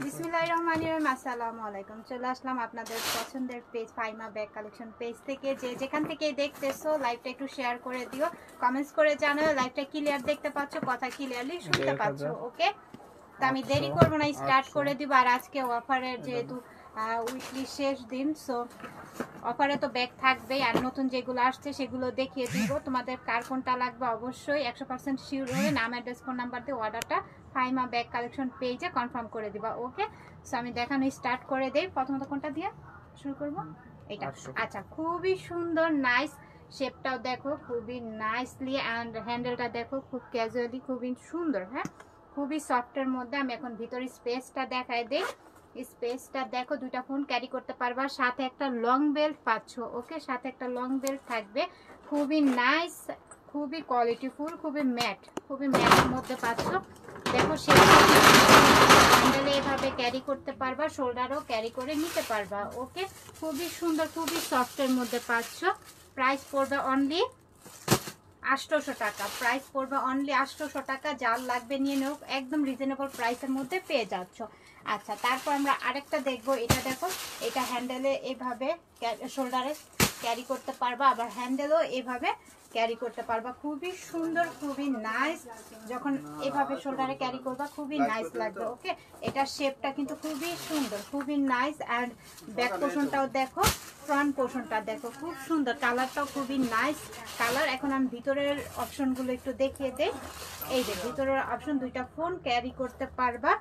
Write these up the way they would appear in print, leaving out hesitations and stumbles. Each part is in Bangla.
বিসমিল্লাহিররহমানিররহিম। আসসালামু আলাইকুম। চলে আসলাম আপনাদের পছন্দের page Faima bag collection page থেকে। যে যেখান থেকে দেখতেছো লাইভটা একটু শেয়ার করে দিও, কমেন্টস করে জানাও লাইভটা ক্লিয়ার দেখতে পাচ্ছো, কথা ক্লিয়ারলি শুনতে পাচ্ছো। ওকে, তো আমি দেরি করবো না, স্টার্ট করে দিব। আর আজকে অফারের যেহেতু উইকলি শেষ দিন, সো অফারে তো ব্যাগ থাকবেই। আর নতুন যেগুলো আসছে সেগুলো দেখিয়ে দিব। তোমাদের কার কোনটা লাগবে অবশ্যই 100% শিওর হয়ে নাম, অ্যাড্রেস, ফোন নাম্বার দিয়ে অর্ডারটা ফাইমা ব্যাগ কালেকশন পেজে কনফার্ম করে দিবা। ওকে, সো আমি দেখানো স্টার্ট করে দেই। প্রথমত কোনটা দিয়ে শুরু করব? এটা। আচ্ছা, খুবই সুন্দর, নাইস শেপটাও দেখো, খুবই নাইসলি, অ্যান্ড হ্যান্ডেলটা দেখো খুব ক্যাজুয়ালি, খুবই সুন্দর। হ্যাঁ, খুবই সফটের মধ্যে। আমি এখন ভিতরে স্পেসটা দেখাই দেই। স্পেসটা দেখো, দুইটা ফোন ক্যারি করতে পারবা, সাথে একটা লং বেল্ট পাচ্ছ। ওকে, সাথে একটা লং বেল্ট থাকবে, খুবই নাইস, খুবই কোয়ালিটিফুল, খুবই ম্যাটের মধ্যে পাচ্ছ। দেখো হ্যান্ডেলে এভাবে ক্যারি করতে পারবা, শোল্ডারও ক্যারি করে নিতে পারবা। ওকে, খুবই সুন্দর, খুবই সফটের মধ্যে পাচ্ছ। প্রাইস পড়বে অনলি 800 টাকা। প্রাইস পড়বে অনলি 800 টাকা। যার লাগবে নিয়ে নেও, একদম রিজনেবল প্রাইসের মধ্যে পেয়ে যাচ্ছ। আচ্ছা, তারপর আমরা আরেকটা দেখবো। এটা দেখো, এটা হ্যান্ডেলে এভাবে শোল্ডারে ক্যারি করতে পারবা, আবার হ্যান্ডেলও এভাবে ক্যারি করতে পারবা। খুবই সুন্দর, খুবই নাইস। যখন এভাবে শোল্ডারে ক্যারি করবা খুবই নাইস লাগবে। ওকে, এটার শেপটা কিন্তু খুবই সুন্দর, খুবই নাইস। অ্যান্ড ব্যাক পোর্শনটাও দেখো, ফ্রন্ট পোর্শনটা দেখো, খুব সুন্দর। কালারটাও খুবই নাইস কালার। এখন আমি ভিতরের অপশনগুলো একটু দেখিয়ে দেই। এই যে ভিতরের অপশন, দুইটা ফোন ক্যারি করতে পারবা,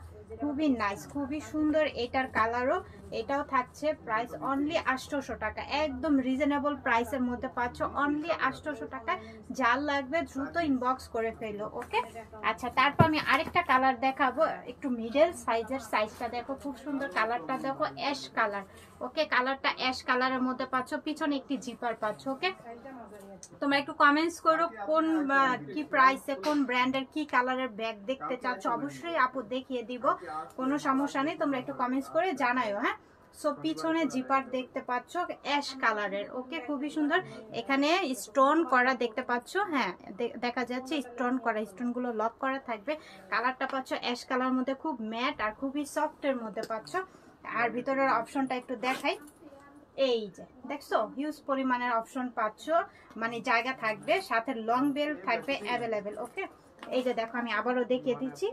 খুবই নাইস, খুবই সুন্দর। এটার কালারও এটাও থাকছে। প্রাইস অনলি 800 টাকা, একদম রিজনেবল প্রাইসের মধ্যে পাচ্ছ, অনলি 800 টাকা। যার লাগবে দ্রুত ইনবক্স করে ফেলো। ওকে, আচ্ছা, তারপর আমি আরেকটা কালার দেখাবো, একটু মিডল সাইজের। সাইজটা দেখো, খুব সুন্দর। কালারটা দেখো, অ্যাশ কালার। ওকে, কালারটা অ্যাশ কালারের মধ্যে পাচ্ছ, পিছনে একটি জিপার পাচ্ছ। ওকে, তোমরা একটু কমেন্টস করো কোন কি প্রাইসে, কোন ব্র্যান্ডের কি কালারের ব্যাগ দেখতে চাচ্ছ। অবশ্যই আপু দেখিয়ে দিব, কোনো সমস্যা নেই। তোমরা একটু কমেন্টস করে জানাও। হ্যাঁ, সো পিছনে জিপার দেখতে পাচ্ছ অ্যাশ কালারের। ওকে, খুবই সুন্দর। এখানে স্টোন করা দেখতে পাচ্ছ। হ্যাঁ, দেখা যাচ্ছে স্টোন করা, স্টোনগুলো লক করা থাকবে। কালারটা পাচ্ছ অ্যাশ কালার মধ্যে, খুব ম্যাট আর খুবই সফটের মধ্যে পাচ্ছ। আর ভিতরের অপশনটা একটু দেখাই। এই যে দেখছো, হিউজ পরিমাণের অপশন পাচ্ছ, মানে জায়গা থাকবে, সাথে লং বেল্ট থাকবে অ্যাভেলেবেল। ওকে, এই যে দেখো, আমি আবারও দেখিয়ে দিচ্ছি,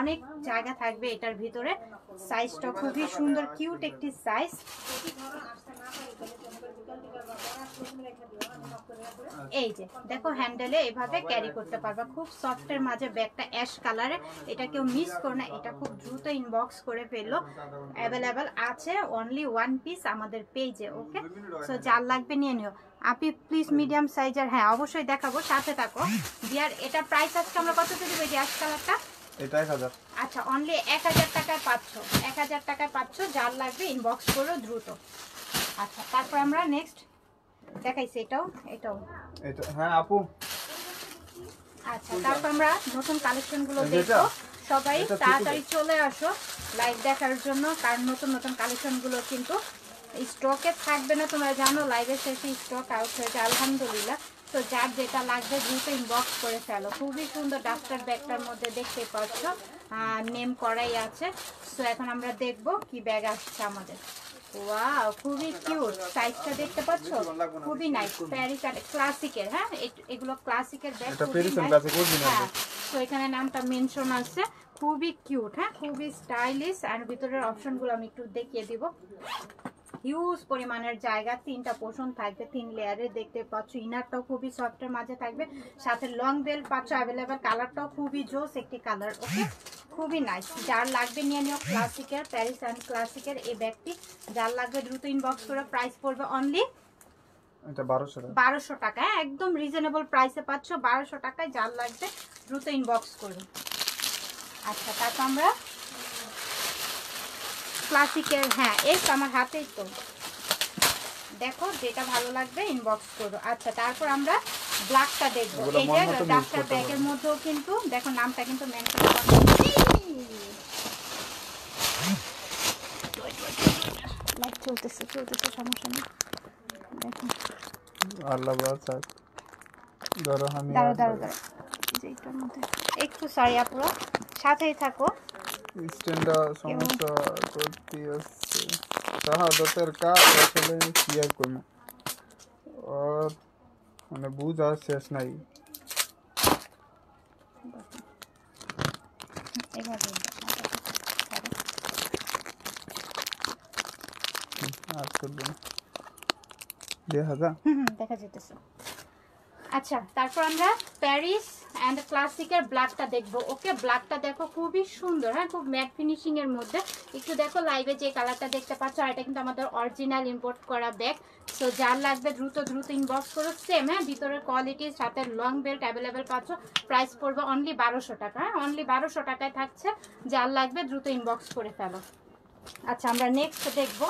অনেক জায়গা থাকবে এটার ভিতরে। সাইজটা খুবই সুন্দর, কিউট একটি সাইজ। এই যে দেখো, হ্যান্ডেলে এভাবে ক্যারি করতে পারবা, খুব সফটের মাঝে ব্যাগটা অ্যাশ কালারে। এটা কেউ মিস করো না, এটা খুব দ্রুত ইনবক্স করে ফেললো। অ্যাভেলেবেল আছে অনলি 1 পিস আমাদের পেজে। ওকে, সো যার লাগবে নিয়ে নিও। আপনি প্লিজ মিডিয়াম সাইজের। হ্যাঁ, অবশ্যই দেখাবো, সাথে থাকো। ডিয়ার, এটা প্রাইস আজকে আমরা কত দিব? এই অ্যাশ কালারটা এটা 1000। আচ্ছা, অনলি 1000 টাকায় পাচ্ছ। 1000 টাকায় পাচ্ছ, যার লাগবে ইনবক্স করো দ্রুত। আচ্ছা, তারপর আমরা নেক্সট দেখাইছি এটাও। এটা হ্যাঁ আপু। আচ্ছা, তারপর আমরা নতুন কালেকশনগুলো দেখবো। সবাই তাড়াতাড়ি চলে আসো লাইভ দেখার জন্য, কারণ নতুন নতুন কালেকশনগুলো কিন্তু স্টকে থাকবে না। তোমরা জানো লাইভের শেষে স্টক আউট হয়েছে আলহামদুলিল্লাহ। তো যার যেটা লাগবে দ্রুত ইনবক্স করে ফেলো। খুবই সুন্দর ডাস্টার ব্যাগটার মধ্যে দেখতে পাচ্ছ নেম করাই আছে। সো এখন আমরা দেখবো কি ব্যাগ আসছে আমাদের। ওয়াও, খুবই কিউট। সাইজটা দেখতে পাচ্ছ, খুবই নাইস। প্যারিস ক্লাসিকের। হ্যাঁ, এগুলো ক্লাসিকের ব্যাগ। হ্যাঁ, তো এখানে নামটা মেনশন আছে, খুবই কিউট। হ্যাঁ, খুবই স্টাইলিশ। আর ভিতরের অপশনগুলো আমি একটু দেখিয়ে দিব। হিউজ পরিমাণের জায়গা, 3টা পোর্শন থাকবে, 3 লেয়ারে দেখতে পাচ্ছ। ইনারটাও খুবই সফটের মাঝে থাকবে, সাথে লং বেল্ট পাচ্ছ অ্যাভেলেবেল। কালারটাও খুবই জোস একটি কালার। ওকে, খুবই নাইস। যার লাগবে নিয়ে নিও, ক্লাসিকের, প্যারিস অ্যান্ড ক্লাসিকের এই ব্যাগটি। যার লাগবে দ্রুত ইনবক্স করে। প্রাইস পড়বে অনলি এটা 1200 টাকা। হ্যাঁ, একদম রিজনেবল প্রাইসে পাচ্ছ, 1200 টাকায়। যার লাগবে দ্রুত ইনবক্স করুন। আচ্ছা, তারপর আমরা ক্লাসিকের, হ্যাঁ এই তো আমার হাতেই তো, দেখো যেটা ভালো লাগবে ইনবক্স করো। আচ্ছা, তারপর আমরা ব্ল্যাকটা দেখবো। এই যে ডাস্টার ব্যাগের মধ্যেও কিন্তু দেখো নামটা কিন্তু মেনশন করা চলতেছে, সমস্যা নেই। দেখো, আল্লাহ বাঁচা। দাঁড়াও এইটার মধ্যে একটু সরি আপুরা, সাথেই থাকো। স্ট্যান্ডটা সমস্যা করতে আসছে, শাহাদতের কাজ আসলে কি আর করবো, আর মানে বুঝ আর শেষ নাই। এভাবে আর করবো না, দেখা যা। দেখা যেতেছে। আচ্ছা, তারপর আমরা প্যারিস অ্যান্ড ক্লাসিকের ব্ল্যাকটা দেখবো। ওকে, ব্ল্যাকটা দেখো খুবই সুন্দর, হ্যাঁ, খুব ম্যাট ফিনিশিং এর মধ্যে। একটু দেখো লাইভে যে কালারটা দেখতে পাচ্ছ, আর এটা কিন্তু আমাদের অরিজিনাল ইম্পোর্ট করা ব্যাগ। সো যার লাগবে দ্রুত দ্রুত ইনবক্স করো। সেম, হ্যাঁ, ভিতরের কোয়ালিটির সাথে লং বেল্ট অ্যাভেলেবেল পাচ্ছ। প্রাইস পড়বে অনলি 1200 টাকা, হ্যাঁ, অনলি 1200 টাকায় থাকছে। যার লাগবে দ্রুত ইনবক্স করে ফেলো। আচ্ছা, আমরা নেক্সট দেখবো।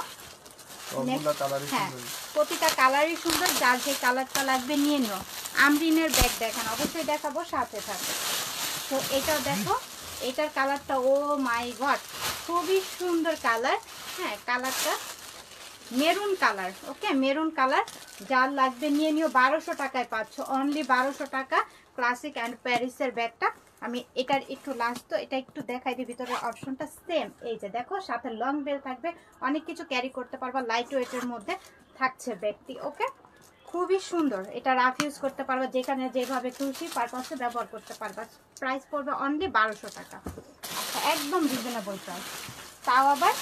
সবগুলা কালারই হ্যাঁ, সুন্দর। প্রতিটা কালারই সুন্দর, যার যে কালারটা লাগবে নিয়ে নিও। আমরিনের ব্যাগ দেখান, অবশ্যই দেখাবো, সাথে থাকে। তো এটাও দেখো, এটার কালারটা ও মাই গড খুবই সুন্দর কালার। হ্যাঁ, কালারটা মেরুন কালার। ওকে, মেরুন কালার, যার লাগবে নিয়ে নিও। 1200 টাকায় পাচ্ছ, অনলি 1200 টাকা ক্লাসিক অ্যান্ড প্যারিসের ব্যাগটা। আমি এটার একটু লাস্ট, তো এটা একটু দেখাই দিই। ভিতরের অপশনটা সেম, এই যে দেখো, সাথে লং বেল থাকবে, অনেক কিছু ক্যারি করতে পারবা, লাইট ওয়েটের মধ্যে থাকছে ব্যাগটি। ওকে, খুবই সুন্দর, এটা রাফ ইউজ করতে পারবা, যেখানে যেভাবে খুশি পারপাসে ব্যবহার করতে পারবা। প্রাইস পড়বে অনলি 1200 টাকা। আচ্ছা, একদম রিজনেবল প্রাইস, তাও আবার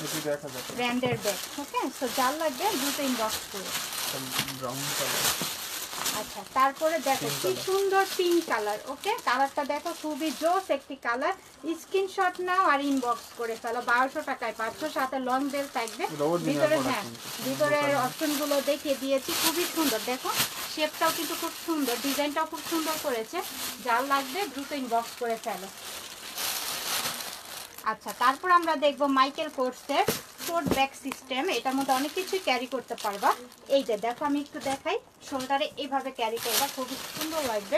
এটি দেখা যাবে ব্র্যান্ডের ব্যাগ। ওকে, সো যার লাগবে দ্রুত ইনবক্স করো। Brown colour. আচ্ছা, তারপরে দেখো কি সুন্দর পিঙ্ক কালার। ওকে, কালারটা দেখো খুবই জোস একটি কালার। স্ক্রিনশট নাও আর ইনবক্স করে ফেলো। 1200 টাকায় পাচ্ছ, সাথে লং বেল থাকবে ভিতরে। হ্যাঁ, ভিতরের অপশনগুলো দেখিয়ে দিয়েছি, খুবই সুন্দর। দেখো শেপটাও কিন্তু খুব সুন্দর, ডিজাইনটাও খুব সুন্দর করেছে। যার লাগবে দ্রুত ইনবক্স করে ফেলো। আচ্ছা, তারপর আমরা দেখবো মাইকেল কোর্সের টোট ব্যাগ সিস্টেম। এটার মধ্যে অনেক কিছু ক্যারি করতে পারবা। এই যে দেখো, আমি একটু দেখাই, শোল্ডারে এইভাবে ক্যারি করবা, খুবই সুন্দর লাগবে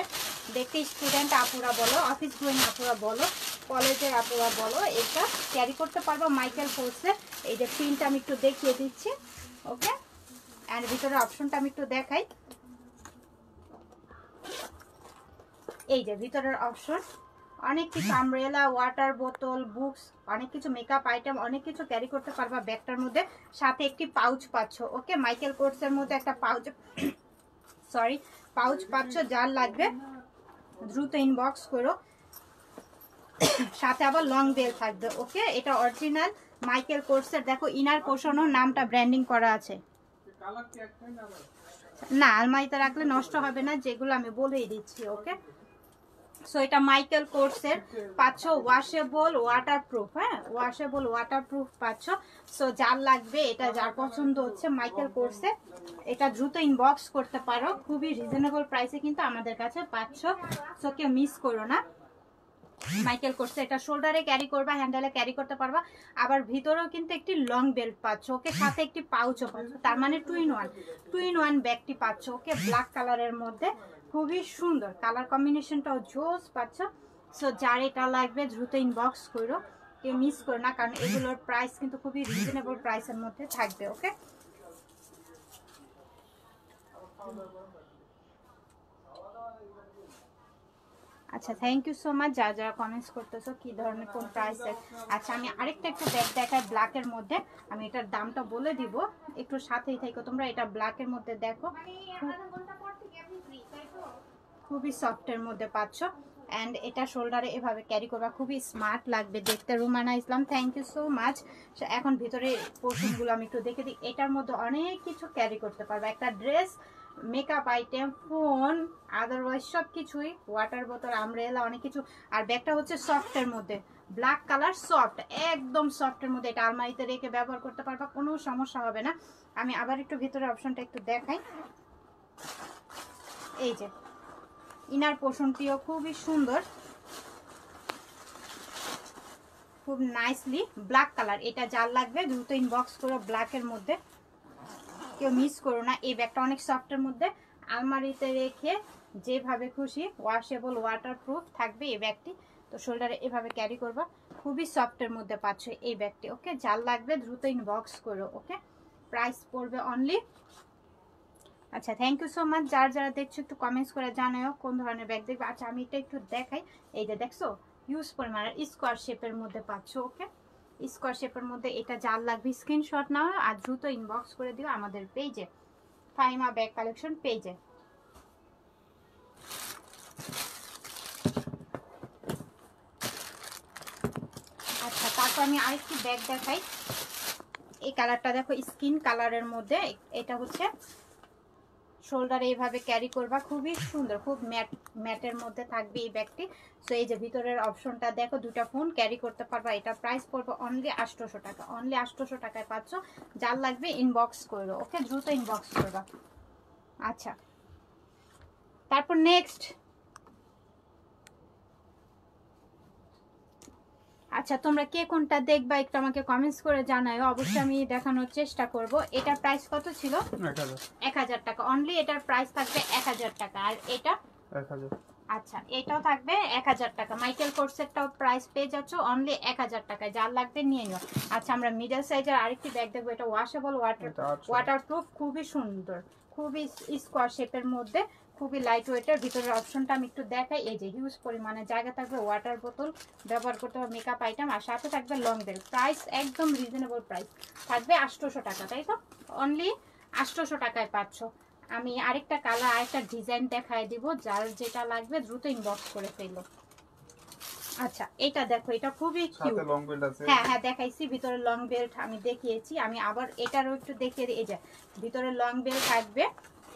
দেখতে। স্টুডেন্ট আপুরা বলো, অফিস গোয়িং আপুরা বলো, কলেজের আপুরা বলো, এটা ক্যারি করতে পারবা মাইকেল কোর্সের। এই যে প্রিন্টটা আমি একটু দেখিয়ে দিচ্ছি। ওকে, অ্যান্ড ভিতরের অপশনটা আমি একটু দেখাই। এই যে ভিতরের অপশন, অনেক কিছু আমব্রেলা, ওয়াটার বোতল, বুকস, অনেক কিছু মেকআপ আইটেম, অনেক কিছু ক্যারি করতে পারবা ব্যাগটার মধ্যে। সাথে একটি পাউচ পাচ্ছ। ওকে, মাইকেল কোর্সের মধ্যে একটা পাউচ পাউচ পাচ্ছ। যার লাগবে দ্রুত ইনবক্স করো। সাথে আবার লং বেল থাকবে। ওকে, এটা অরিজিনাল মাইকেল কোর্সের। দেখো ইনার পোর্শনও নামটা ব্র্যান্ডিং করা আছে। না, আলমারিতে রাখলে নষ্ট হবে না, যেগুলো আমি বলেই দিচ্ছি। ওকে, সো এটা মাইকেল কোর্সের পাচ্ছ, ওয়াশেবল ওয়াটারপ্রুফ। হ্যাঁ, ওয়াশেবল ওয়াটারপ্রুফ পাচ্ছ। সো যার লাগবে, এটা যার পছন্দ হচ্ছে মাইকেল কোর্সে, এটা দ্রুত ইনবক্স করতে পারো। খুবই রিজনেবল প্রাইসে কিন্তু আমাদের কাছে পাচ্ছ, সো কেউ মিস করো না। মাইকেল কোর্সে এটা শোল্ডারে ক্যারি করবা, হ্যান্ডেলে ক্যারি করতে পারবা। আবার ভিতরেও কিন্তু একটি লং বেল্ট পাচ্ছ। ওকে, সাথে একটি পাউচও পাচ্ছ, তার মানে টু ইন ওয়ান ব্যাগটি পাচ্ছ। ওকে, ব্ল্যাক কালারের মধ্যে খুবই সুন্দর, কালার কম্বিনেশনটাও জোস পাচ্ছ। সো যার এটা লাগবে দ্রুত ইনবক্স করো, কেউ মিস করো না, কারণ এগুলোর প্রাইস কিন্তু খুবই রিজনেবল প্রাইসের মধ্যে থাকবে। ওকে, আচ্ছা, থ্যাংক ইউ সো মাচ যারা যারা কমেন্টস করতেছো কি ধরনের কোন প্রাইসের। আচ্ছা, আমি আরেকটা একটু ব্যাগ দেখাই ব্ল্যাকের মধ্যে, আমি এটার দামটা বলে দিব, একটু সাথেই থাকো তোমরা। এটা ব্ল্যাকের মধ্যে দেখো, খুবই সফটের মধ্যে পাচ্ছ। অ্যান্ড এটা শোল্ডারে এভাবে ক্যারি করবা, খুবই স্মার্ট লাগবে দেখতে। রুমানা ইসলাম, থ্যাংক ইউ সো মাচ। এখন ভিতরে পোর্শনগুলো আমি একটু দেখে দিই। এটার মধ্যে অনেক কিছু ক্যারি করতে পারবা, একটা dress, makeup item, phone, otherwise সব কিছুই, ওয়াটার বোতল, আমব্রেলা, অনেক কিছু। আর ব্যাগটা হচ্ছে সফটের মধ্যে, ব্ল্যাক কালার, সফট, একদম সফটের মধ্যে। এটা আলমারিতে রেখে ব্যবহার করতে পারবা, কোনো সমস্যা হবে না। আমি আবার একটু ভিতরে অপশনটা একটু দেখাই। এই যে ইনার পোর্শনটিও খুবই সুন্দর, খুব নাইসলি ব্ল্যাক কালার। এটা যার লাগবে দ্রুত ইনবক্স করো, ব্ল্যাকের মধ্যে, কেউ মিস করো না। এই ব্যাগটা অনেক সফটের মধ্যে, আলমারিতে রেখে যেভাবে খুশি, ওয়াশেবল ওয়াটারপ্রুফ থাকবে এই ব্যাগটি। তো শোল্ডারে এভাবে ক্যারি করবা, খুবই সফটের মধ্যে পাচ্ছ এই ব্যাগটি। ওকে, যার লাগবে দ্রুত ইনবক্স করো। ওকে, প্রাইস পড়বে অনলি। আচ্ছা, থ্যাংক ইউ সো মাচ যারা যারা দেখছো, একটু কমেন্টস করে জানাও কোন ধরনের ব্যাগ দেখবে। আচ্ছা, আমি এটা একটু দেখাই। এই যে দেখছো হিউজ পরিমাণে স্কোয়ার শেপের মধ্যে পাচ্ছ। ওকে, স্কোয়ার শেপের মধ্যে এটা যার লাগবে স্ক্রিনশট নাও আর দ্রুত ইনবক্স করে দিও আমাদের পেজে, ফাইমা ব্যাগ কালেকশন পেজে। আচ্ছা, তারপর আমি আরেকটি ব্যাগ দেখাই। এই কালারটা দেখো স্কিন কালারের মধ্যে, এটা হচ্ছে শোল্ডারে এইভাবে ক্যারি করবা, খুবই সুন্দর, খুব ম্যাটের মধ্যে থাকবে এই ব্যাগটি। সো এই যে ভিতরের অপশনটা দেখো, দুটা ফোন ক্যারি করতে পারবা। এটা প্রাইস পড়বে অনলি 800 টাকা, অনলি 800 টাকায় পাচ্ছ। যার লাগবে ইনবক্স করো। ওকে, দ্রুত ইনবক্স করবা। আচ্ছা, তারপর নেক্সট। আচ্ছা, তোমরা কে কোনটা দেখবা একটু আমাকে কমেন্টস করে জানাও, অবশ্যই আমি দেখানোর চেষ্টা করব। এটার প্রাইস কত ছিল? 1000 টাকা অনলি। এটার প্রাইস থাকবে 1000 টাকা। আর এটা 1000। আচ্ছা, এটাও থাকবে 1000 টাকা। মাইকেল কোর্সেরটাও প্রাইস পেয়ে যাচ্ছ অনলি 1000 টাকায়। যার লাগবে নিয়ে নিও। আচ্ছা, আমরা মিডল সাইজের আরেকটি ব্যাগ দেখবো। এটা ওয়াশেবল, ওয়াটারপ্রুফ, খুবই সুন্দর, খুবই স্কোয়ার শেপের মধ্যে, খুবই লাইট ওয়েটের। ভিতরের অপশনটা আমি একটু দেখাই। এই যে হিউজ পরিমাণে জায়গা থাকবে, ওয়াটার বোতল ব্যবহার করতে হবে, মেকআপ আইটেম, আর সাথে থাকবে লং বেল। প্রাইস একদম রিজনেবল প্রাইস থাকবে 800 টাকা, তাই তো? অনলি 800 টাকায় পাচ্ছ। আমি আরেকটা কালার, আরেকটা ডিজাইন দেখায় দিব, যার যেটা লাগবে দ্রুত ইনবক্স করে ফেলো। আচ্ছা, এটা দেখো, এটা খুবই কিউট। সাথে লং বেল্ট আছে। হ্যাঁ হ্যাঁ, দেখাইছি ভিতরে লং বেল্ট আমি দেখিয়েছি। আমি আবার এটারও একটু দেখিয়ে দিই। এই যে ভিতরে লং বেল্ট থাকবে,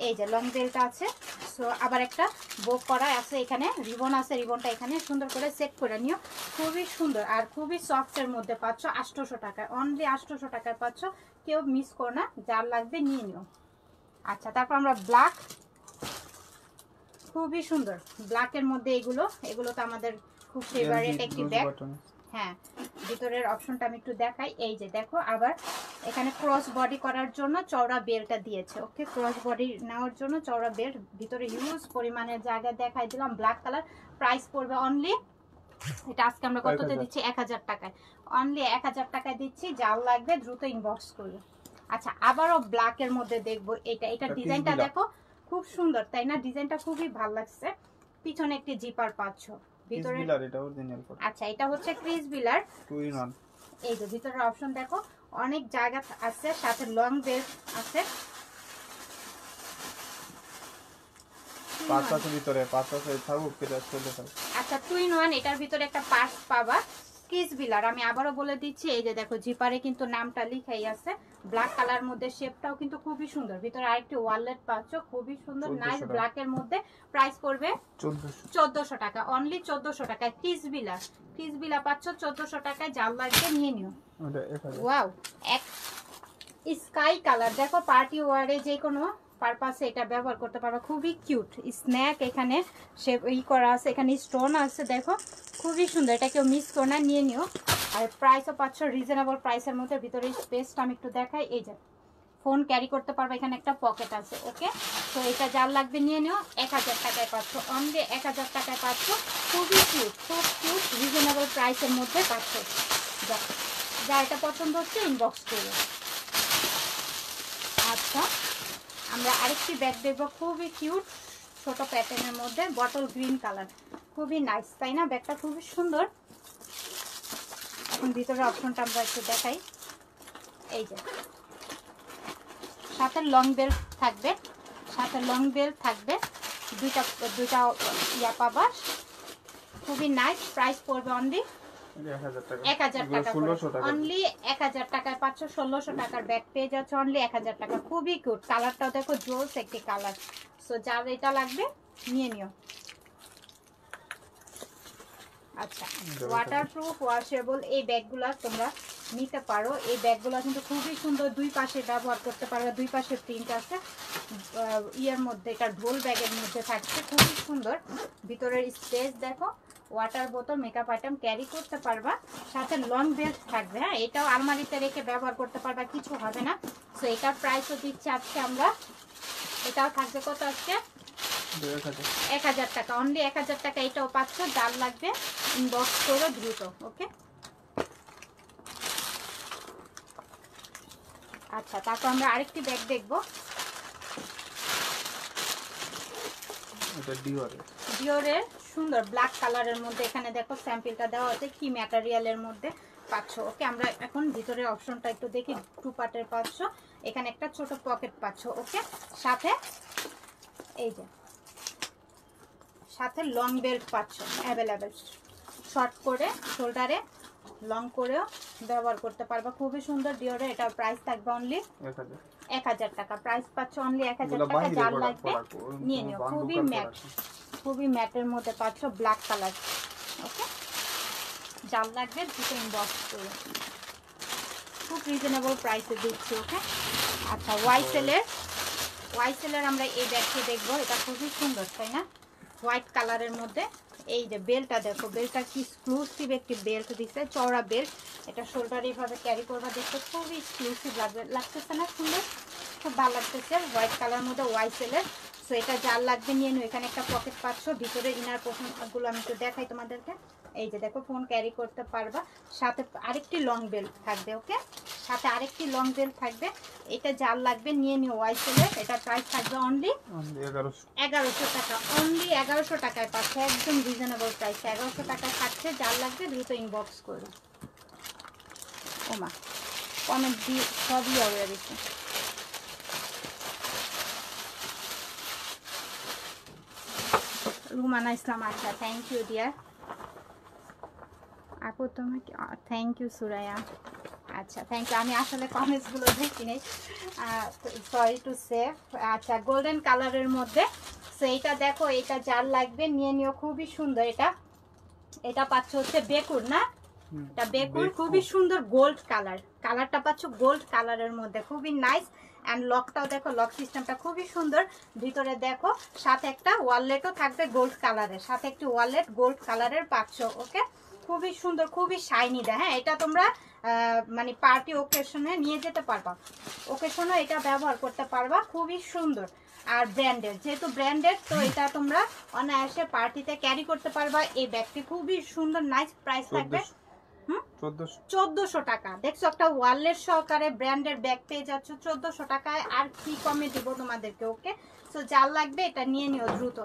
এই যে লং বেল্ট আছে। সো আবার একটা বোক করা আছে, এখানে রিবন আছে, রিবনটা এখানে সুন্দর করে সেট করে নিও। খুবই সুন্দর আর খুবই সফটের মধ্যে পাচ্ছ 800 টাকায়, অনলি 800 টাকায় পাচ্ছ। কেউ মিস করো না, যার লাগবে নিয়ে নিও। আচ্ছা, তারপর আমরা ব্ল্যাক, খুবই সুন্দর ব্ল্যাকের মধ্যে এগুলো তো আমাদের খুব ফেভারিট একটি ব্যাগ। হ্যাঁ, ভিতরের অপশনটা আমি একটু দেখাই। এই যে দেখো, আবার এখানে ক্রস বডি করার জন্য চওড়া বেল্টটা দিয়েছে। ওকে, ক্রস বডি নেওয়ার জন্য চওড়া বেল্ট, ভিতরে হিউজ পরিমাণের জায়গা দেখাই দিলাম। ব্ল্যাক কালার, প্রাইস পড়বে অনলি, এটা আজকে আমরা কততে দিচ্ছি? 1000 টাকায়, অনলি 1000 টাকায় দিচ্ছি। যার লাগবে দ্রুত ইনবক্স করবে। আচ্ছা, আবারও ব্ল্যাকের মধ্যে দেখবো। এটা ডিজাইনটা দেখো, খুব সুন্দর, তাই না? ডিজাইনটা খুবই ভালো লাগছে। পিছনে একটি জিপার পাচ্ছ ভিতরে। আচ্ছা, এটা হচ্ছে ক্রিস বিলার 2 in 1। এই যে ভিতরের অপশন দেখো, অনেক জায়গা আছে, সাথে লং বেল্ট আছে। পাঁচ আছে ভিতরে, পাঁচ আছে থাকুক, এটা চলে থাকুক। আচ্ছা, 2 in 1, এটার ভিতরে একটা পার্স পাবা, ক্রিস বিলার। আমি আবারও বলে দিচ্ছি, এই যে দেখো জিপারে কিন্তু নামটা লিখাই আছে। ব্ল্যাক কালার মধ্যে, শেপটাও কিন্তু খুবই সুন্দর। ভিতরে আরেকটি ওয়ালেট পাচ্ছ, খুবই সুন্দর, নাইস ব্ল্যাক এর মধ্যে। প্রাইস পড়বে 1400 টাকা, অনলি 1400 টাকায়। ক্রিস বিলার পাচ্ছ 1400 টাকায়। যার লাগবে নিয়ে নিও। ওয়াও, এক স্কাই কালার, দেখো পার্টি ওয়ারে যে কোনো পারপাসে এটা ব্যবহার করতে পারবে, খুবই কিউট। স্ন্যাক এখানে শেপ করা আছে, এখানে স্টোন আছে, দেখো খুবই সুন্দর। এটা কেউ মিস করো না, নিয়ে নিও। আর প্রাইসও পাচ্ছ রিজনেবল প্রাইসের মধ্যে। ভিতরে স্পেসটা আমি একটু দেখাই। এই যে ফোন ক্যারি করতে পারবে, এখানে একটা পকেট আছে। ওকে, তো এটা যার লাগবে নিয়ে নিও। 1000 টাকায় পাচ্ছ, অনলি 1000 টাকায় পাচ্ছ। খুবই কিউট, খুব কিউট, রিজনেবল প্রাইসের মধ্যে পাচ্ছ। যা এটা পছন্দ হচ্ছে ইনবক্স করো। আচ্ছা, আমরা আরেকটি ব্যাগ দেখবো, খুবই কিউট, ছোট প্যাটার্নের মধ্যে, বটল গ্রিন কালার, খুবই নাইস, তাই না? ব্যাগটা খুবই সুন্দর। এখন ভিতরের অপশনটা আমরা একটু দেখাই। এই যে সাথে লং বেল্ট থাকবে, দুইটা ইয়া পাবা, খুবই নাইস। প্রাইস পড়বে অনলি 1000 টাকা, অনলি 1000 টাকায় পাচ্ছ। 1600 টাকার ব্যাগ পেয়ে যাচ্ছে অনলি 1000 টাকা। খুবই কিউট, কালারটাও দেখো জোস একটি কালার। সো যার এটা লাগবে নিয়ে নিও। আচ্ছা, ওয়াটারপ্রুফ, ওয়াশেবল এই ব্যাগগুলো তোমরা নিতে পারো। এই ব্যাগগুলো কিন্তু খুবই সুন্দর, দুই পাশে ব্যবহার করতে পারবে, দুই পাশে প্রিন্ট আছে। ইয়ের মধ্যে, এটা ঢোল ব্যাগের মধ্যে থাকছে, খুবই সুন্দর। ভিতরের স্পেস দেখো, ওয়াটার বোতল, মেকআপ আইটেম ক্যারি করতে পারবা, সাথে লং বেল্ট থাকবে। হ্যাঁ, এটাও আলমারিতে রেখে ব্যবহার করতে পারবা, কিছু হবে না। সো এটার প্রাইসও দিচ্ছি আজকে আমরা, এটাও থাকবে কত আজকে? 1000 টাকা, অনলি 1000 টাকা। এটাও পাচ্ছ, যার লাগবে ইনবক্স করো দ্রুত। ওকে, আচ্ছা, তারপর আমরা আরেকটি ব্যাগ দেখবো। ডিওরের সুন্দর ব্ল্যাক কালারের মধ্যে। এখানে দেখো স্যাম্পলটা দেওয়া আছে কি ম্যাটেরিয়ালের মধ্যে পাচ্ছ। ওকে, আমরা এখন ভিতরে অপশনটা একটু দেখি। 2 পার্টের পাচ্ছ, এখানে একটা ছোট পকেট পাচ্ছ। ওকে, সাথে এই যে সাথে লং বেল্ট পাচ্ছ অ্যাভেলেবেল, শর্ট করে শোল্ডারে লং করেও ব্যবহার করতে পারবা, খুবই সুন্দর ডিওরে। এটা প্রাইস থাকবে অনলি 1000 টাকা। প্রাইস পাচ্ছ অনলি 1000 টাকা। যার লাগবে নিয়ে নিও। খুবই ম্যাটের মধ্যে পাচ্ছ, ব্ল্যাক কালার। ওকে, যার লাগবে দুটো ইনবক্স করো, খুব রিজনেবল প্রাইসে দিচ্ছি। ওকে, আচ্ছা ওয়াইসেলের আমরা এই ব্যাগটি দেখবো। এটা খুবই সুন্দর, তাই না? হোয়াইট কালারের মধ্যে। এই যে বেল্টটা দেখো, বেল্টটা কি এক্সক্লুসিভ একটি বেল্ট দিচ্ছে, চওড়া বেল্ট। এটা শোল্ডার এইভাবে ক্যারি করবা, দেখতে খুবই এক্সক্লুসিভ লাগতেছে না? সুন্দর, খুব ভালো লাগতেছে। হোয়াইট কালার মধ্যে ওয়াইসেলের। সো এটা যার লাগবে নিয়ে নিও। এখানে একটা পকেট পাচ্ছ, ভিতরে ইনার পোর্শনগুলো আমি একটু দেখাই তোমাদেরকে। এই যে দেখো, ফোন ক্যারি করতে পারবা। সাথে আরেকটি লং বেল্ট থাকবে। ওকে, সাথে আরেকটি লং বেল্ট থাকবে। এটা যার লাগবে নিয়ে নিও ওয়াইসেলের। এটা প্রাইস থাকবে অনলি 1100 টাকা। অনলি 1100 টাকায় পাচ্ছে, একদম রিজনেবল প্রাইস। 1100 টাকায় থাকছে, যার লাগবে দ্রুত ইনবক্স করো। ওমা, কমেন্ট দিয়ে সবই হয়ে গেছে। রুমানা ইসলাম, আচ্ছা, থ্যাংক ইউ ডিয়ার আপু। তোমাকে থ্যাংক ইউ সুরায়া। আচ্ছা, থ্যাংক ইউ। আমি আসলে কমেন্টসগুলো দেখি নেই, সরি টু সে। আচ্ছা, গোল্ডেন কালারের মধ্যে। সো এইটা দেখো, এটা যার লাগবে নিয়ে নিও, খুবই সুন্দর। এটা পাচ্ছ হচ্ছে বেকুর, না? এটা বেকুর, খুবই সুন্দর গোল্ড কালার। কালারটা পাচ্ছ গোল্ড কালারের মধ্যে, খুবই নাইস। অ্যান্ড লকটাও দেখো, লক সিস্টেমটা খুবই সুন্দর। ভিতরে দেখো, সাথে একটা ওয়ালেটও থাকবে গোল্ড কালারের, সাথে একটি ওয়ালেট গোল্ড কালারের পাচ্ছ। ওকে, খুবই সুন্দর, খুবই শাইনি দেয়। হ্যাঁ, এটা তোমরা মানে পার্টি ওকেশনে নিয়ে যেতে পারবা, ওকেশনে এটা ব্যবহার করতে পারবা, খুবই সুন্দর। আর ব্র্যান্ডেড, যেহেতু ব্র্যান্ডেড, তো এটা তোমরা অনায়াসে পার্টিতে ক্যারি করতে পারবা। এই ব্যাগটি খুবই সুন্দর, নাইস। প্রাইস থাকবে 1400 টাকা। দেখছো, একটা ওয়ালেট সহকারে ব্র্যান্ডের ব্যাগ পেয়ে যাচ্ছ 1400 টাকায়। আর কি কমে দিব তোমাদেরকে? ওকে, সো যার লাগবে এটা নিয়ে নিও দ্রুত।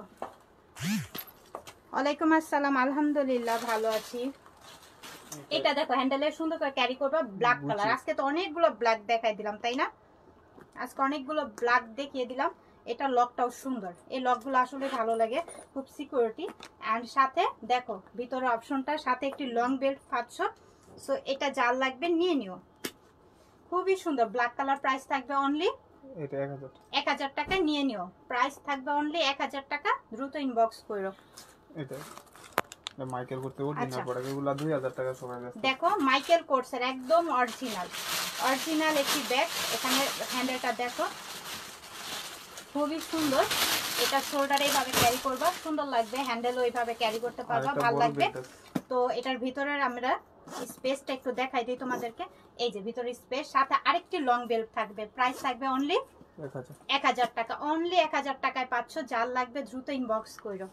ওয়ালাইকুম আসসালাম, আলহামদুলিল্লাহ ভালো আছি। এটা দেখো, হ্যান্ডেলের সুন্দর করে ক্যারি করবা, ব্ল্যাক কালার। আজকে তো অনেকগুলো ব্ল্যাক দেখাই দিলাম, তাই না? আজকে অনেকগুলো ব্ল্যাক দেখিয়ে দিলাম। এটা লকটাও সুন্দর, এই লকগুলো আসলে ভালো লাগে, খুব সিকিউরিটি। অ্যান্ড সাথে দেখো ভিতরে অপশনটার সাথে একটি লং বেল্ট পাচ্ছ। সো এটা যার লাগবে নিয়ে নিও, খুবই সুন্দর ব্ল্যাক কালার। প্রাইস থাকবে অনলি 1000 টাকা। নিয়ে নিও, প্রাইস থাকবে অনলি 1000 টাকা। দ্রুত ইনবক্স করো। এটা মাইকেল করতে অরিজিনাল প্রোডাক্ট, এগুলো 2000 টাকা সবাই আছে। দেখো, মাইকেল কোর্সের একদম অরিজিনাল একটি ব্যাগ। এখানে হ্যান্ডেলটা দেখো, খুবই সুন্দর। এটা শোল্ডারে এইভাবে ক্যারি করবা, সুন্দর লাগবে। হ্যান্ডেলও এইভাবে ক্যারি করতে পারবা, ভালো লাগবে। তো এটার ভিতরের আমরা স্পেসটা একটু দেখাই দিই তোমাদেরকে। এই যে ভিতরে স্পেস, সাথে আরেকটি লং বেল্ট থাকবে। প্রাইস থাকবে অনলি 1000 টাকা। অনলি 1000 টাকায় পাচ্ছ, যার লাগবে দ্রুত ইনবক্স করো।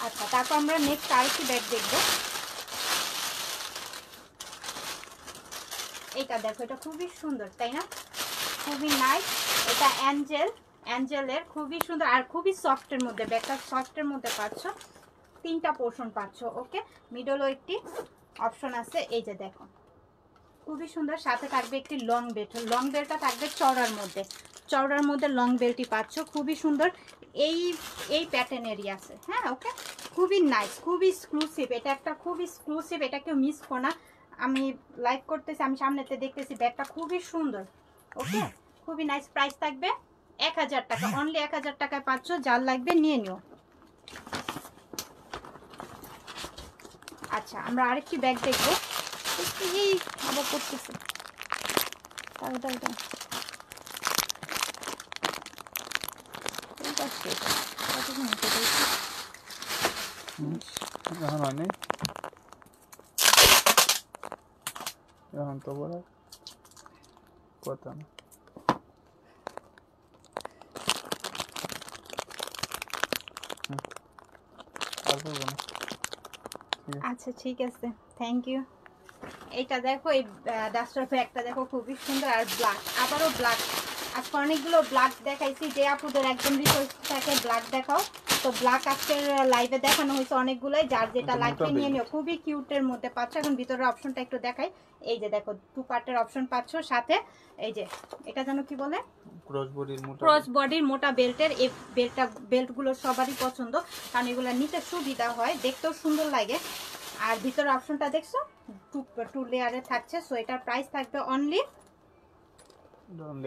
আচ্ছা, তারপর আমরা নেক্সট আরেকটি ব্যাগ দেখবো। এটা দেখো, এটা খুবই সুন্দর, তাই না? খুবই নাইস। এটা অ্যাঞ্জেলের, খুবই সুন্দর আর খুবই সফটের মধ্যে। ব্যাগটা সফটের মধ্যে পাচ্ছ, 3টা পোর্শন পাচ্ছ। ওকে, মিডলও একটি অপশন আছে। এই যে দেখো, খুবই সুন্দর। সাথে থাকবে একটি লং বেল্ট। লং বেল্টটা থাকবে চওড়ার মধ্যে লং বেল্টটি পাচ্ছ, খুবই সুন্দর। এই প্যাটার্নেরই আছে। হ্যাঁ, ওকে, খুবই নাইস, খুবই এক্সক্লুসিভ। এটা একটা খুব এক্সক্লুসিভ, এটা কেউ মিস করো না। আমি লাইক করতেছি, আমি সামনেতে দেখতেছি, ব্যাগটা খুবই সুন্দর। ওকে, খুবই নাইস। প্রাইস থাকবে 1000 টাকা। অনলি 1000 টাকায় পাচ্ছ, যার লাগবে নিয়ে নিও। আচ্ছা, আমরা আরেকটি ব্যাগ দেখবো। এই আবার করতেছে, এখন তো বলে কথা না। আচ্ছা, ঠিক আছে, থ্যাংক ইউ। এইটা দেখো, এই ডাস্টার ব্যাগটা দেখো, খুবই সুন্দর। আর ব্ল্যাক, আবারও ব্ল্যাক। আজকে অনেকগুলো ব্ল্যাক দেখাইছি। যে আপুদের একদম রিকোয়েস্ট থাকে ব্ল্যাক দেখাও, তো ব্ল্যাক আজকের লাইভে দেখানো হয়েছে অনেকগুলাই, যার যেটা এটা লাগবে মোটা নিয়ে বেল্ট। নিও। খুবই কিউটের মধ্যে পাচ্ছ। এখন ভিতরের অপশনটা একটু দেখাই। এই যে দেখো 2 পার্টের অপশন পাচ্ছ, সাথে এই যে এটা যেন কি বলে, ক্রস বডির মোটা ক্রস বডির মোটা বেল্টের। এই বেল্টগুলো সবারই পছন্দ, কারণ এগুলো নিতে সুবিধা হয়, দেখতেও সুন্দর লাগে। আর ভিতরের অপশনটা দেখছো 2 লেয়ারে থাকছে। সো এটার প্রাইস থাকবে অনলি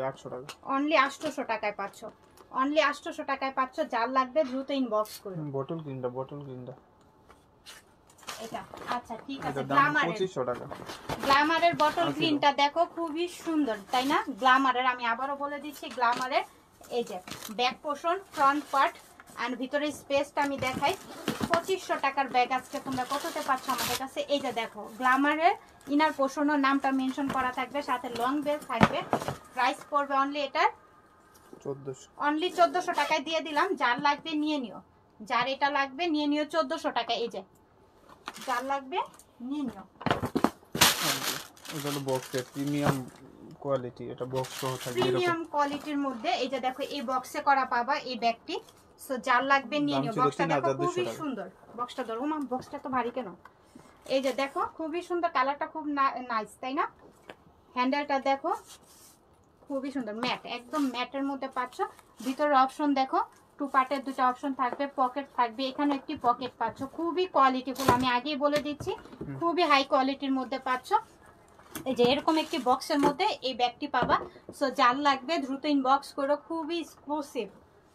800 টাকা। অনলি 800 টাকায় পাচ্ছ। অনলি 800 টাকায় পাচ্ছ। যার লাগবে দ্রুত ইনবক্স করুন। বটল গ্রিনটা এটা আচ্ছা ঠিক আছে। এটার দাম গ্ল্যামারের 2500 টাকা। গ্ল্যামারের বটল গ্রিনটা দেখো খুবই সুন্দর, তাই না? গ্ল্যামারের, আমি আবারও বলে দিচ্ছি, গ্ল্যামারের এই যে back portion, front part and ভিতরে স্পেসটা আমি দেখাই। 2500 টাকার ব্যাগ আজকে তোমরা কততে পাচ্ছ আমাদের কাছে। এই যে দেখো গ্ল্যামারের ইনার পোর্শনের নামটা মেনশন করা থাকবে, সাথে লং বেল্ট থাকবে। প্রাইস পড়বে অনলি এটার 1400। অনলি 1400 টাকায় দিয়ে দিলাম। যার লাগবে নিয়ে নিও, যার এটা লাগবে নিয়ে নিও 1400 টাকা। এই যে যার লাগবে নিয়ে নিও। এটা হলো বক্সের প্রিমিয়াম কোয়ালিটি, এটা বক্স সহ থাকবে প্রিমিয়াম এরকম। কোয়ালিটির মধ্যে এই যে দেখো এই বক্সে করা পাবা এই ব্যাগটি। সো যার লাগবে নিয়ে দাম নিও। ছিল বক্সটা দেখো 3200 খুবই টাকা। সুন্দর। বক্সটা ধরো, মা বক্সটা তো ভারী কেন? এই যে দেখো খুবই সুন্দর, কালারটা খুব নাইস, তাই না? হ্যান্ডেলটা দেখো খুবই সুন্দর, ম্যাট, একদম ম্যাটের মধ্যে পাচ্ছ। ভিতরের অপশন দেখো 2 পার্টের 2টা অপশন থাকবে, পকেট থাকবে, এখানে একটি পকেট পাচ্ছ। খুবই কোয়ালিটিফুল, আমি আগেই বলে দিচ্ছি, খুবই হাই কোয়ালিটির মধ্যে পাচ্ছ। এই যে এরকম একটি বক্সের মধ্যে এই ব্যাগটি পাবা। সো যার লাগবে দ্রুত ইনবক্স করো। খুবই এক্সক্লুসিভ।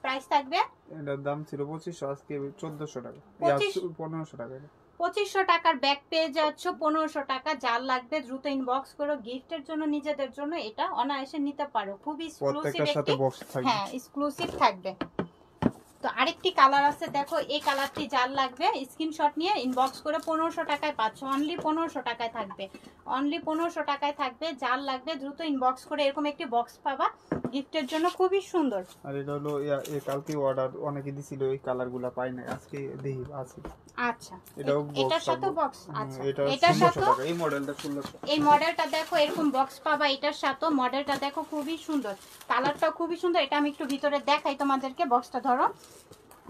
প্রাইস থাকবে এটার দাম ছিল 2500, আজকে 1400 টাকা। 1500 টাকা। 2500 টাকার ব্যাগ পেয়ে যাচ্ছ 1500 টাকা। যার লাগবে দ্রুত ইনবক্স করো। গিফটের জন্য, নিজেদের জন্য এটা অনায়াসে নিতে পারো। খুবই এক্সক্লুসিভ, প্রত্যেকটার সাথে বক্স থাকবে। হ্যাঁ এক্সক্লুসিভ থাকবে। তো আরেকটি কালার আছে দেখো, এই কালারটি যার লাগবে স্ক্রিনশট নিয়ে ইনবক্স করে 1500 টাকায় পাচ্ছ। অনলি 1500 টাকায় থাকবে, অনলি 1500 টাকায় থাকবে। যার লাগবে দ্রুত ইনবক্স করে এরকম একটি বক্স পাবা গিফটের জন্য। খুবই সুন্দর। আর এটা হলো কালকে অর্ডার অনেকে দিছিল, এই কালারগুলো পাই না, আজকে দেখি আছে। আচ্ছা এটাও এটার সাথে বক্স। আচ্ছা এটার 1600 সাথে টাকা। এই মডেলটা 1600। এই মডেলটা দেখো এরকম বক্স পাবা এটার সাথে। মডেলটা দেখো খুবই সুন্দর, কালারটাও খুবই সুন্দর। এটা আমি একটু ভিতরে দেখাই তোমাদেরকে। বক্সটা ধরো,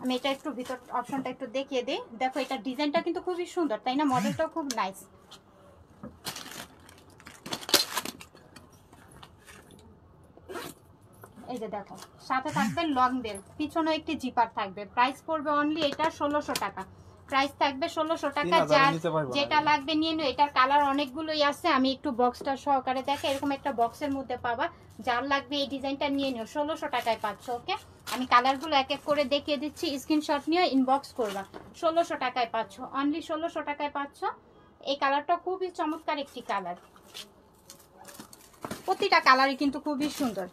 আমি এটা একটু ভিতর অপশনটা একটু দেখিয়ে দিই। দেখো এটা ডিজাইনটা কিন্তু খুবই সুন্দর, তাই না? মডেলটাও খুব নাইস। এই যে দেখো সাথে থাকবে লং বেল্ট, পিছনে একটি জিপার থাকবে। প্রাইস পড়বে অনলি এটা 1600 টাকা। প্রাইস থাকবে 1600 টাকা। যার যেটা লাগবে নিয়ে নিও। এটার কালার অনেকগুলোই আছে, আমি একটু বক্সটা সহকারে দেখে। এরকম একটা বক্সের মধ্যে পাবা। যার লাগবে এই ডিজাইনটা নিয়ে নিও। 1600 টাকায় পাচ্ছ। ওকে, আমি কালারগুলো এক এক করে দেখিয়ে দিচ্ছি, স্ক্রিনশট নিয়ে ইনবক্স করবা। 1600 টাকায় পাচ্ছ, অনলি 1600 টাকায় পাচ্ছ। এই কালারটা খুবই চমৎকার একটি কালার। প্রতিটা কালারই কিন্তু খুবই সুন্দর।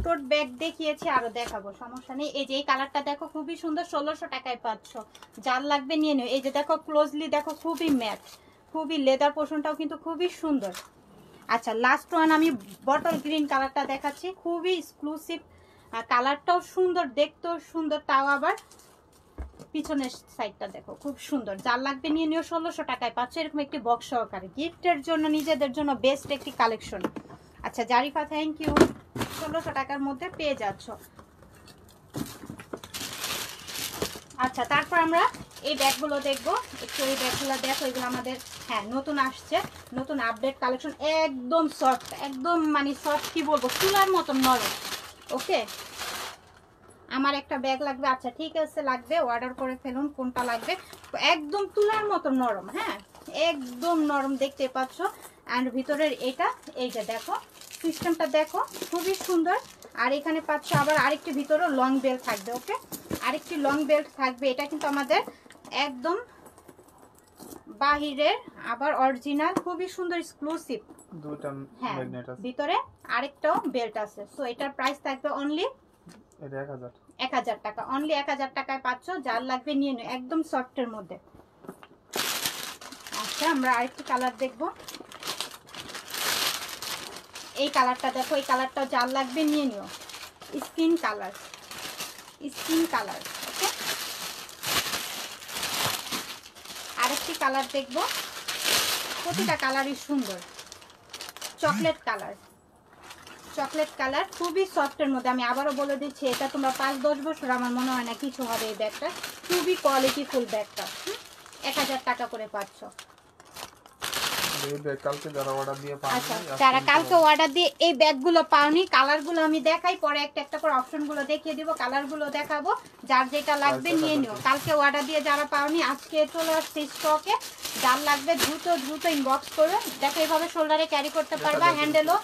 টোট ব্যাগ দেখিয়েছি, আরো দেখাবো, সমস্যা নেই। এই যে এই কালারটা দেখো খুবই সুন্দর, 1600 টাকায় পাচ্ছ। যার লাগবে নিয়ে নিও। এই যে দেখো ক্লোজলি দেখো, খুবই ম্যাট, খুবই লেদার পোর্শনটাও কিন্তু খুবই সুন্দর। আচ্ছা লাস্ট ওয়ান আমি বটল গ্রিন কালারটা দেখাচ্ছি। খুবই এক্সক্লুসিভ, কালারটাও সুন্দর, দেখতেও সুন্দর, তাও আবার পিছনের সাইডটা দেখো খুব সুন্দর। যার লাগবে নিয়ে নিও। 1600 টাকায় পাচ্ছ এরকম একটি বক্স সহকারে। গিফটের জন্য, নিজেদের জন্য বেস্ট একটি কালেকশন। আচ্ছা জারিফা, থ্যাংক ইউ। 1600 টাকার মধ্যে পেয়ে যাচ্ছ। আচ্ছা তারপর আমরা এই ব্যাগগুলো দেখবো। একটু এই ব্যাগগুলো দেখো, এগুলো আমাদের হ্যাঁ নতুন আসছে, নতুন আপডেট কালেকশন। একদম সফট, একদম মানে সফট, কি বলবো, তুলার মতন নরম। ওকে, আমার একটা ব্যাগ লাগবে। আচ্ছা ঠিক আছে, লাগবে, অর্ডার করে ফেলুন কোনটা লাগবে। একদম তুলার মতো নরম, হ্যাঁ একদম নরম, দেখতে পাচ্ছ। অ্যান্ড ভিতরের এটা, এই যে দেখো সিস্টেমটা দেখো খুবই সুন্দর। আর এখানে পাচ্ছ আবার আরেকটি ভিতরেও লং বেল্ট থাকবে। ওকে, আরেকটি লং বেল্ট থাকবে। এটা কিন্তু আমাদের একদম বাহিরের, আবার অরিজিনাল, খুবই সুন্দর, এক্সক্লুসিভ। দুটো হ্যাঁ ম্যাগনেট আছে, ভিতরে আরেকটাও বেল্ট আছে। সো এটার প্রাইস থাকবে অনলি এটা 1000। 1000 টাকা, অনলি 1000 টাকায় পাচ্ছ। যার লাগবে নিয়ে নিও, একদম সফটের মধ্যে। আচ্ছা আমরা আরেকটি কালার দেখব। এই কালারটা দেখো, এই কালারটাও যার লাগবে নিয়ে নিও। Skin colour, skin colour. Okay, আরেকটি কালার দেখব। প্রতিটা কালারই সুন্দর। চকলেট কালার, চকলেট কালার, খুবই সফটের মধ্যে। আমি আবারও বলে দিচ্ছি, এটা তোমরা 5-10 বছর আমার মনে হয় না কিছু হবে এই ব্যাগটা। খুবই কোয়ালিটিফুল ব্যাগটা। 1000 টাকা করে পাচ্ছ। কালকে যারা অর্ডার দিয়ে পাওনি, আচ্ছা, যারা কালকে অর্ডার দিয়ে এই ব্যাগগুলো পাওনি, কালারগুলো আমি দেখাই, পরে একটা একটা করে অপশনগুলো দেখিয়ে দিব, কালারগুলো দেখাবো, যার যেটা লাগবে নিয়ে নিও। কালকে অর্ডার দিয়ে যারা পাওনি, আজকে চলে আসছে স্টকে। যার লাগবে দ্রুত দ্রুত ইনবক্স করো। দেখো এইভাবে শোল্ডারে ক্যারি করতে পারবা, হ্যান্ডেলও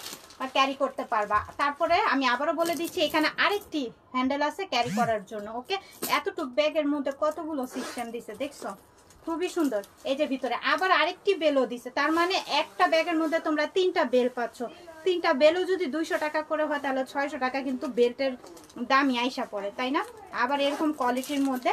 ক্যারি করতে পারবা। তারপরে আমি আবারও বলে দিচ্ছি, এখানে আরেকটি হ্যান্ডেল আছে ক্যারি করার জন্য। ওকে, এতটুক ব্যাগের মধ্যে কতগুলো সিস্টেম দিছে দেখছো, খুবই সুন্দর। এই যে ভিতরে আবার আরেকটি বেলও দিছে, তার মানে একটা ব্যাগের মধ্যে তোমরা 3টা বেল পাচ্ছ। 3টা বেলও যদি 200 টাকা করে হয়, তাহলে 600 টাকা কিন্তু বেল্টের দামই আইসা পড়ে, তাই না? আবার এরকম কোয়ালিটির মধ্যে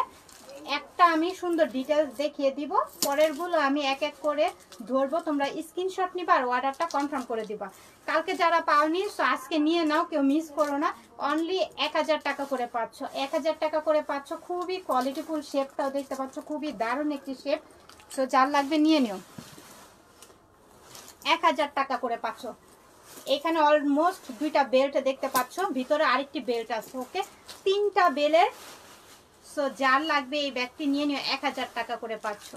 একটা আমি সুন্দর ডিটেলস দেখিয়ে দিব, পরেরগুলো আমি এক এক করে ধরবো, তোমরা স্ক্রিনশট নিবা আর অর্ডারটা কনফার্ম করে দিবা। কালকে যারা পাওনি সো আজকে নিয়ে নাও, কেউ মিস করো না। অনলি 1000 টাকা করে পাচ্ছ, 1000 টাকা করে পাচ্ছ। খুবই কোয়ালিটিফুল, শেপটাও দেখতে পাচ্ছ, খুবই দারুণ একটি শেপ। সো যার লাগবে নিয়ে নিও, 1000 টাকা করে পাচ্ছ। এখানে অলমোস্ট 2টা বেল্ট দেখতে পাচ্ছ, ভিতরে আরেকটি বেল্ট আছে। ওকে, 3টা বেলের। সো যার লাগবে এই ব্যাগটি নিয়ে নিও, 1000 টাকা করে পাচ্ছ,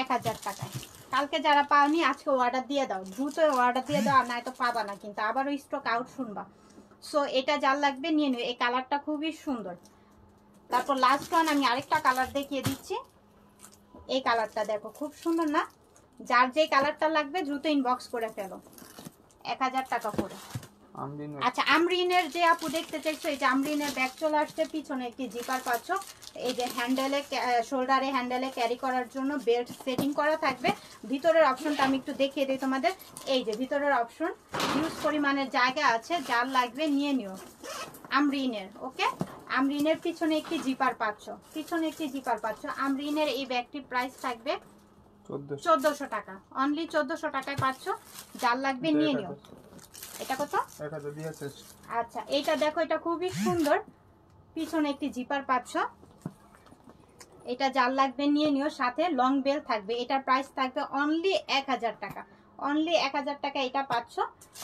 1000 টাকায়। কালকে যারা পাওনি আজকে অর্ডার দিয়ে দাও, দ্রুত অর্ডার দিয়ে দাও, আর নয়তো পাবা না কিন্তু, আবারও স্টক আউট শুনবা। সো এটা যার লাগবে নিয়ে নিও, এই কালারটা খুবই সুন্দর। তারপর লাস্ট ওয়ান আমি আরেকটা কালার দেখিয়ে দিচ্ছি। এই কালারটা দেখো, খুব সুন্দর না? যার যে কালারটা লাগবে দ্রুত ইনবক্স করে ফেলো, 1000 টাকা করে। আচ্ছা, আমরিনের যে আপু দেখতে চাইছো, এই যে আমরিনের ব্যাগ চলে আসছে, পিছনে একটি জিপার পাচ্ছ। এই যে হ্যান্ডেলে, শোল্ডারে হ্যান্ডেলে ক্যারি করার জন্য বেল্ট সেটিং করা থাকবে। ভিতরের অপশনটা আমি একটু দেখিয়ে দিই তোমাদের। এই যে ভিতরের অপশন, হিউজ পরিমাণের জায়গা আছে, যার লাগবে নিয়ে নিও আমরিনের। ওকে, আমরিনের পিছনে একটি জিপার পাচ্ছ, পিছনে একটি জিপার পাচ্ছ। আমরিনের এই ব্যাগটির প্রাইস থাকবে 1400 টাকা, অনলি 1400 টাকায় পাচ্ছ। যার লাগবে নিয়ে নিও। এটা কত? 1000 দিয়েছে। আচ্ছা, এইটা দেখো, এটা খুবই সুন্দর, পিছনে একটি জিপার পাচ্ছ। এটা যার লাগবে নিয়ে নিও, সাথে লং বেল থাকবে। এটার প্রাইস থাকবে অনলি 1000 টাকা, অনলি 1000 টাকা এটা পাচ্ছ।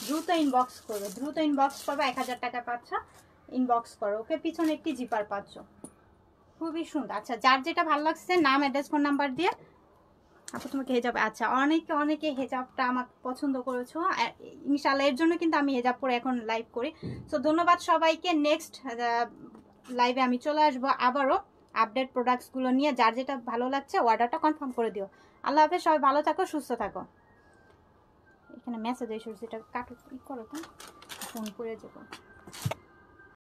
দ্রুত ইনবক্স করো, দ্রুত ইনবক্স করবে, 1000 টাকা পাচ্ছ, ইনবক্স করো। ওকে, পিছনে একটি জিপার পাচ্ছ, খুবই সুন্দর। আচ্ছা, যার যেটা ভালো লাগছে নাম, অ্যাড্রেস, ফোন নাম্বার দিয়ে। আপু তোমাকে হেজাব, আচ্ছা, অনেকে হেজাবটা আমার পছন্দ করেছো, ইনশাআল্লাহ এর জন্য কিন্তু আমি হেজাব পরে এখন লাইভ করি। সো ধন্যবাদ সবাইকে। নেক্সট লাইভে আমি চলে আসবো আবারও আপডেট প্রোডাক্টসগুলো নিয়ে। যার যেটা ভালো লাগছে অর্ডারটা কনফার্ম করে দিও। আল্লাহ হাফেজ, সবাই ভালো থাকো, সুস্থ থাকো। এখানে মেসেজ এসেছে, এটা কাটো, করো তো, ফোন করে যাবো।